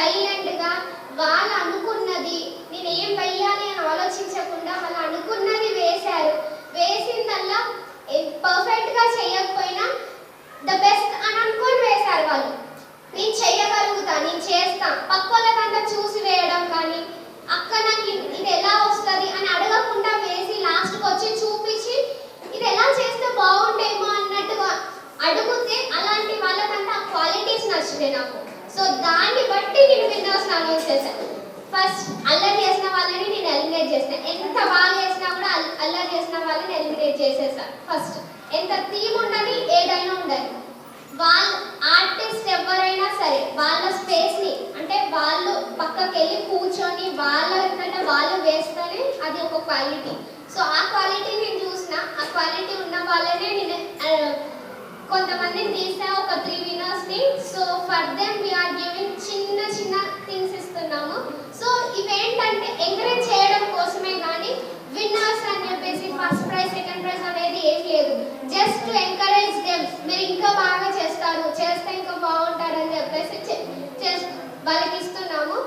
సైలెంట్గా వాళ్ళు అనుకున్నది నేను ఏం వెయ్యాలి అని ఆలోచించకుండా వాళ్ళు అనుకున్నది వేశారు. వేసిందల్లా పర్ఫెక్ట్గా చేయకపోయినా ద బెస్ట్ అని అనుకొని వేశారు వాళ్ళు. నేను చేయగలుగుతా, నేను చేస్తా, పక్కోళ్ళకంతా చూసి వేయడం కానీ అక్క నాకు ఇది ఎలా వస్తుంది అని అడగకుండా వేసి లాస్ట్కి వచ్చి చూపించి ఇది ఎలా చేస్తే బాగుండేమో అన్నట్టుగా అడిగితే అలాంటి వాళ్ళకంతా ఆ క్వాలిటీస్ నచ్చుతాయి నాకు. సో దాన్ని బట్టి నేను విన్నర్స్ అనౌన్స్ చేశాను. ఫస్ట్ అల్లరి చేసిన వాళ్ళని నేను ఎలిమినేట్ చేస్తాను. ఎంత బాగా చేసినా కూడా అల్లరి చేసిన వాళ్ళని ఎలిమినేట్ చేసేసాను. ఫస్ట్ ఎంత థీమ్ ఉండని ఏదైనా ఉండాలి. వాళ్ళ ఆర్టిస్ట్ ఎవరైనా సరే వాళ్ళ స్పేస్ని అంటే వాళ్ళు పక్కకి వెళ్ళి కూర్చొని వాళ్ళకంటే వాళ్ళు వేస్తేనే అది ఒక క్వాలిటీ. సో ఆ క్వాలిటీ నేను చూసిన, ఆ క్వాలిటీ ఉన్న వాళ్ళనే నేను కొంతమందిని తీసా, ఒక 3 విన్నర్స్ని. So for them we are giving చిన్న చిన్న థింగ్స్ ఇస్తున్నాము. సో ఇవేంటంటే ఎంకరేజ్ చేయడం కోసమే కానీ విన్నర్స్ అని చెప్పేసి ఫస్ట్ ప్రైజ్ సెకండ్ ప్రైజ్ అనేది ఏం లేదు. జస్ట్ టు ఎంకరేజ్ దెమ్, మీరు ఇంకా బాగా చేస్తారు, చేస్తే ఇంకా బాగుంటారని చెప్పేసి వాళ్ళకి ఇస్తున్నాము.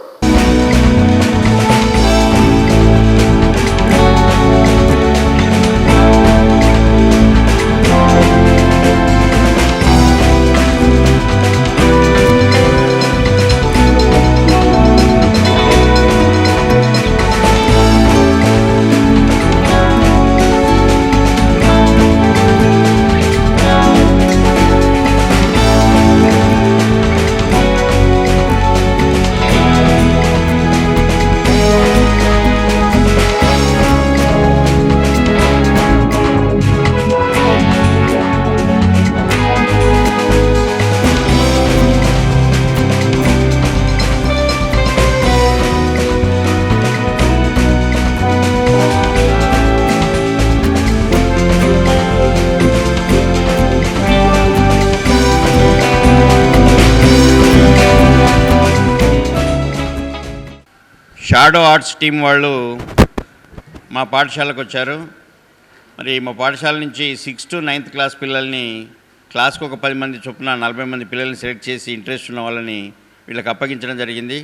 షాడో ఆర్ట్స్ టీం వాళ్ళు మా పాఠశాలకు వచ్చారు. మరి మా పాఠశాల నుంచి 6th to 9th క్లాస్ పిల్లల్ని క్లాస్కు ఒక 10 మంది చొప్పున 40 మంది పిల్లల్ని సెలెక్ట్ చేసి ఇంట్రెస్ట్ ఉన్న వాళ్ళని వీళ్ళకి అప్పగించడం జరిగింది.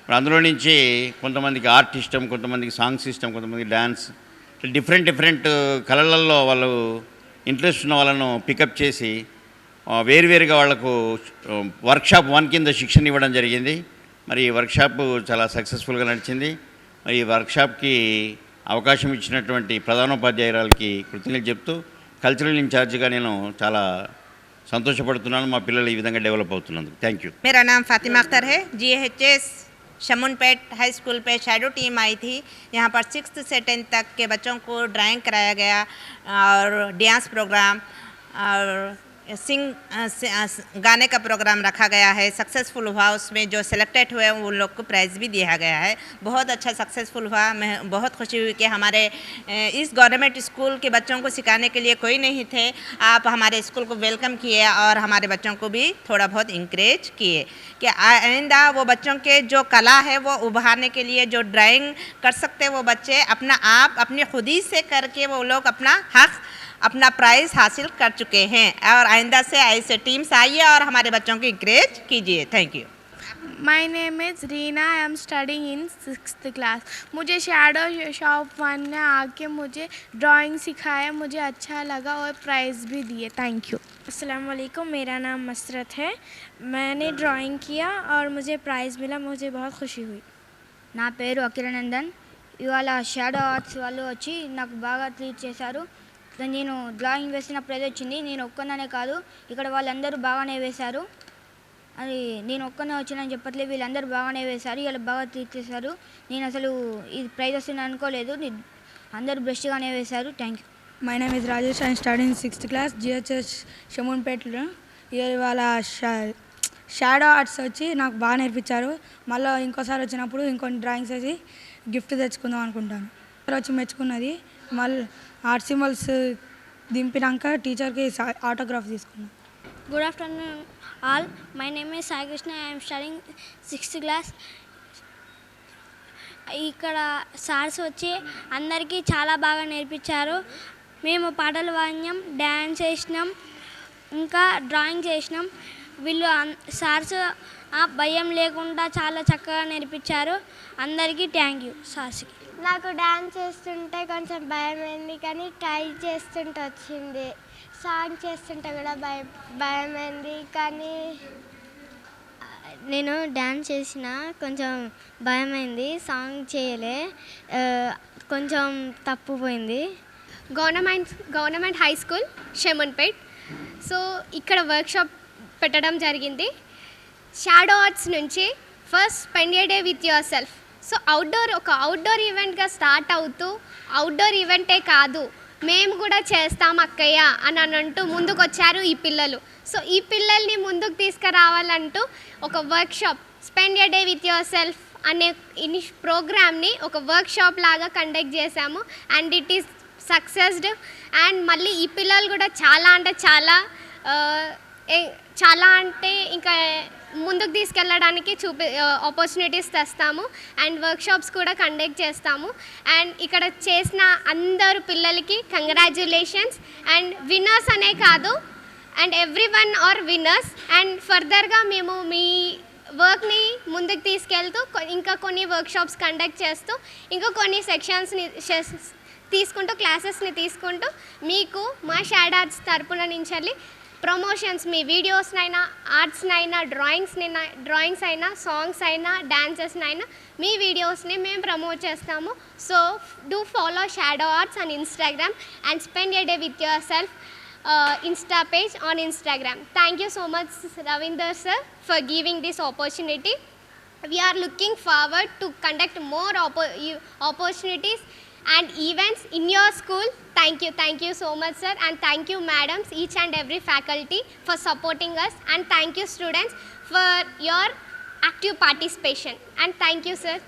మరి అందులో నుంచి కొంతమందికి ఆర్ట్ ఇష్టం, కొంతమందికి సాంగ్స్ ఇష్టం, కొంతమందికి డ్యాన్స్, డిఫరెంట్ కళలలో వాళ్ళు ఇంట్రెస్ట్ ఉన్న వాళ్ళను పికప్ చేసి వేరువేరుగా వాళ్లకు వర్క్షాప్ 1 కింద శిక్షణ ఇవ్వడం జరిగింది. మరి ఈ వర్క్షాప్ చాలా సక్సెస్ఫుల్గా నడిచింది. మరి ఈ వర్క్షాప్కి అవకాశం ఇచ్చినటువంటి ప్రధానోపాధ్యాయురాలకి కృతజ్ఞతలు చెప్తూ కల్చరల్ ఇన్ఛార్జ్గా నేను చాలా సంతోషపడుతున్నాను మా పిల్లలు ఈ విధంగా డెవలప్ అవుతున్నందుకు. Thank you. मेरा नाम फातिमा अख्तर है। GHS शमुनपेट हाई स्कूल पे शैडो टीम आई थी। यहाँ पर 6th से 10th तक के बच्चों को ड्राइंग कराया गया और डांस प्रोग्राम और गाने का प्रोग्राम रखा गया है। सक्सेसफुल हुआ, उसमें जो सिलेक्टेड हुए उन लोग को प्राइज़ भी दिया गया है। बहुत अच्छा सक्सेसफुल हुआ। मैं बहुत खुशी हुई कि हमारे इस गवर्नमेंट स्कूल के बच्चों को सिखाने के लिए कोई नहीं थे। आप हमारे स्कूल को वेलकम किए और हमारे बच्चों को भी थोड़ा बहुत इंकरेज किए कि आइंदा वो बच्चों के जो कला है वो उभारने के लिए जो ड्राइंग कर सकते वो बच्चे अपना आप अपनी खुदी से करके वो लोग अपना हक अपना प्राइज़ हासिल कर चुके हैं। और आइंदा से ऐसे टीम्स आइए और हमारे बच्चों को इंकरेज कीजिए। Thank you. My name is Reena. I am studying in 6th class. मुझे शैडो शॉप 1 ने आके मुझे ड्राइंग सिखाया, मुझे अच्छा लगा और प्राइज़ भी दिए। Thank you. अस्सलाम वालेकुम, मेरा नाम मसरत है। मैंने ड्राइंग किया और मुझे प्राइज़ मिला, मुझे बहुत खुशी हुई। నా పేరు అఖిలానందన్. ఇవాళ షాడో ఆర్ట్స్ వాళ్ళు వచ్చి నాకు బాగా ట్రీట్ చేశారు. నేను డ్రాయింగ్ వేసిన ప్రైజ్ వచ్చింది. నేను ఒక్కనే కాదు, ఇక్కడ వాళ్ళందరూ బాగానే వేశారు. అది నేను ఒక్కనే వచ్చినని చెప్పట్లేదు, వీళ్ళందరూ బాగానే వేశారు. ఇలా బాగా ట్రీట్ చేశారు. నేను అసలు ఇది ప్రైజ్ వస్తుంది అనుకోలేదు. అందరూ బెస్ట్గానే వేశారు. Thank you. My name is Rajesh. I studying 6th class GHS షమూన్పేటలో. ఇవాళ షాడో ఆర్ట్స్ వచ్చి నాకు బాగా నేర్పించారు. మళ్ళీ ఇంకోసారి వచ్చినప్పుడు ఇంకొన్ని డ్రాయింగ్స్ వేసి గిఫ్ట్ తెచ్చుకుందాం అనుకుంటాను. వచ్చి మెచ్చుకున్నది. మళ్ళీ ఆర్ట్ సింబల్స్ దింపినాక టీచర్కి ఆటోగ్రాఫ్ తీసుకున్నాను. Good afternoon all. My name is Sai Krishna. I'm studying 6th class. ఇక్కడ సార్స్ వచ్చి అందరికీ చాలా బాగా నేర్పించారు. మేము పాటలు పాడినాం, డ్యాన్స్ చేసినాం, ఇంకా డ్రాయింగ్ చేసినాం. వీళ్ళు సార్స్ భయం లేకుండా చాలా చక్కగా నేర్పించారు. అందరికీ థ్యాంక్ యూ సార్స్కి. నాకు డ్యాన్స్ చేస్తుంటే కొంచెం భయమైంది, కానీ ట్రై చేస్తుంటే వచ్చింది. సాంగ్ చేస్తుంటే కూడా భయమైంది, కానీ నేను డ్యాన్స్ చేసిన కొంచెం భయమైంది, సాంగ్ చేయలే, కొంచెం తప్పుపోయింది. Government high school Shemanpet. So ఇక్కడ వర్క్షాప్ పెట్టడం జరిగింది. షాడో ఆర్ట్స్ నుంచి first spend a day with yourself. So outdoor ఈవెంట్గా స్టార్ట్ అవుతూ అవుట్డోర్ ఈవెంటే కాదు, మేము కూడా చేస్తాం అక్కయ్య అని అంటూ ముందుకు వచ్చారు ఈ పిల్లలు. సో ఈ పిల్లల్ని ముందుకు తీసుకురావాలంటూ ఒక workshop spend a day with yourself అనే ప్రోగ్రామ్ని ఒక వర్క్షాప్ లాగా కండక్ట్ చేశాము. And it is successed. And మళ్ళీ ఈ పిల్లలు కూడా చాలా అంటే ఇంకా ముందుకు తీసుకెళ్ళడానికి ఆపర్చునిటీస్ తెస్తాము. అండ్ వర్క్షాప్స్ కూడా కండక్ట్ చేస్తాము. అండ్ ఇక్కడ చేసిన అందరు పిల్లలకి కంగ్రాచ్యులేషన్స్. అండ్ విన్నర్స్ అనే కాదు, and everyone are winners. And ఫర్దర్గా మేము మీ వర్క్ని ముందుకు తీసుకెళ్తూ ఇంకా కొన్ని వర్క్షాప్స్ కండక్ట్ చేస్తూ ఇంకా కొన్ని సెక్షన్స్ని తీసుకుంటూ క్లాసెస్ని తీసుకుంటూ మీకు మా షాడో ఆర్ట్స్ తరపున నుంచి ప్రమోషన్స్, మీ వీడియోస్నైనా, ఆర్ట్స్నైనా, డ్రాయింగ్స్ అయినా, సాంగ్స్ అయినా, డాన్సెస్నైనా మీ వీడియోస్ని మేము ప్రమోట్ చేస్తాము. So do follow shadow arts on Instagram and spend a day with your self Insta page on Instagram. Thank you so much, Ravinder sir, for giving this opportunity. We are looking forward to conduct more opportunities and events in your school. Thank you so much sir, and thank you madams, each and every faculty for supporting us, and thank you students for your active participation, and thank you sir.